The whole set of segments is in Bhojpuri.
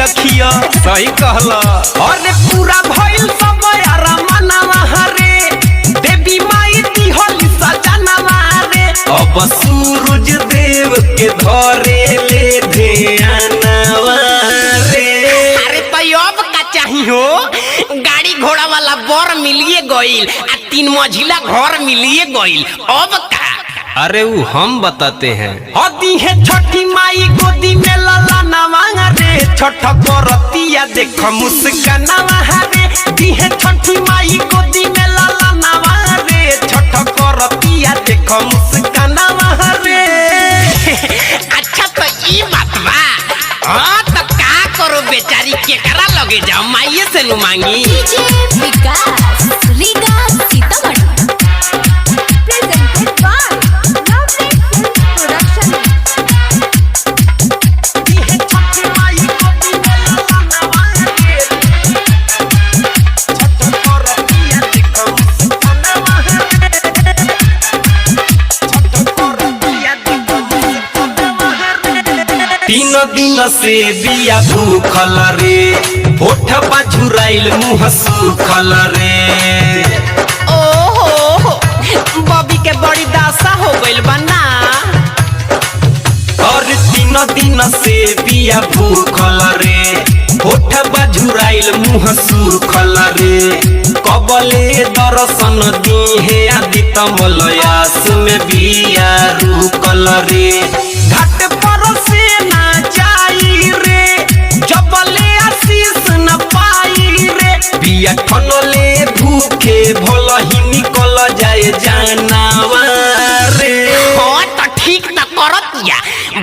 रखियो। सही कहला। अरे पूरा भइल सब यारा मनवा रे, देवी माई दिहली सजनवा रे। अब सूरज देव के धरे ले ध्यानवा रे। अरे तो अब का चाहिए? गाड़ी घोड़ा वाला बर मिलिए गइल आ 3 मंजिला घर मिलिए गइल, अब का? अरे वो हम बताते हैं। हदी है छठी माई गोदी में लाला नवा रे, छठ करतिया देख मुस्कानवा रे। दी है छठी माई गोदी में लाला नवा रे, छठ करतिया देख मुस्कानवा रे। अच्छा तो ई बात बा। हाँ तो का करो बेचारी, केकरा लगे जाओ, माइये से नु मांगी। DJ Vikas Riga Sitamarhi presented by lovely film production. 3 दिन से बिया भूखल रे, होठ झुराइल मुँह सूखल रे। ओहो बबी के बड़ी दासा हो गइल बना। और 3 दिन से बिया भूखल रे, होठ झुराइल मुँह सूखल रे। कबले दर्शन दिहे आदित्य मलयास में बिया रुकल रे। घाट पर से ना जाई रे, जबले आशीष न पाई रे। बिया ठनले भूखे भल ही निकल जाए जानवा रे। हाँ तो ठीक न करतिया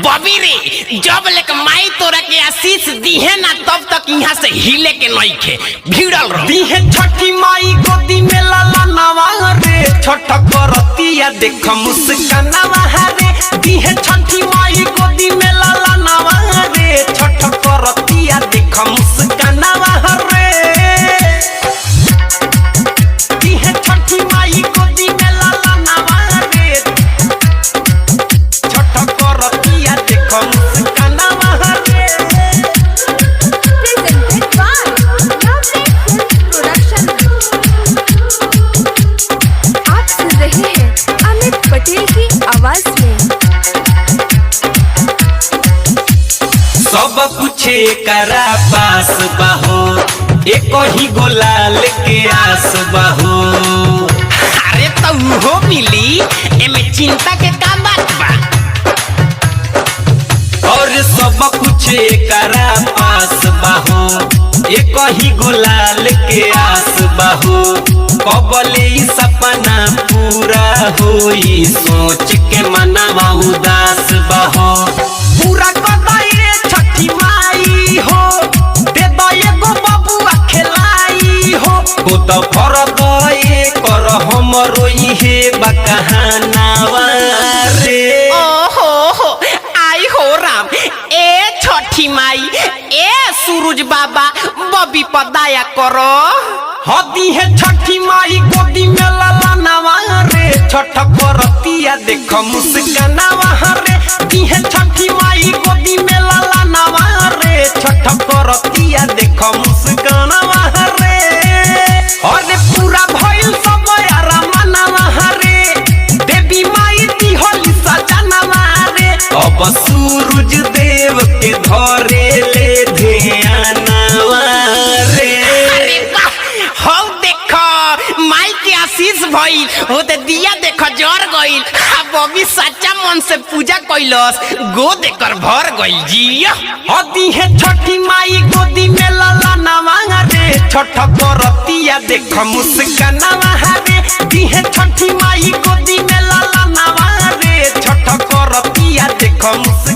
बबी रे, जब लेक माई तोरा के आशीष दिहे ना तब तक यहाँ से हिले के नइखे, भिड़ल रह। दिहे छठी माई गोदी में लाला नवा रे, छठ करतिया देख मुस्कानवा रे। दिहे छठी माई गोदी में लाला नवा रे, छठ करतिया देख मुस्कानवा रे। दिहे छठी माई गोदी में लाला नवा रे, छठ करतिया देख मुस्कानवा रे। Presented by lovely film production. आप सुन रहे हैं अमित पटेल की आवाज में। सब कुछ करा पास बाहो, एक ही गोलाल के आस बाहो। अरे तो वो मिली, एमे चिंता के का बात बा। और सब कुछ करा पास बाहो, एक ही गोलाल के आस बाहो। कबले सपना पूरा होई, सोच के मनवा उदास बाहो। पूरा कदाई छठी माई हो, दे दो एगो बबुआ खेलाई हो। तो भर दए कर हमरो इहे बकहानावा रे। ओहो आई हो राम, ए छठी माई, ए सूरज बाबा, बबी पर दया करो। हदी है छठी माई गोदी में लाला नवा रे, छठ करतिया देख मुस्कानवा रे। दी है छठी माई गोदी में लाला नवा रे, छठ करतिया देख मुस्कानवा रे। अरे पूरा भइल सब यारा मनवा रे, देवी माई दिहली सजनवा रे। अब सूरज देव के धरे ले ध्यानवा रे। अरे वाह, हौ देखो माई के आशीष भइल, होते दिया देखो जर गइल। बबी सच्चा मन से पूजा कइलस, गोद एकर भर गइल जी। हदी है छठी माई गोदी में लाला नवा रे, छठ करतिया देख मुस्कानवा रे। दी है छठी माई गोदी में लाला नवा रे, छठ करतिया देख मुस्कानवा।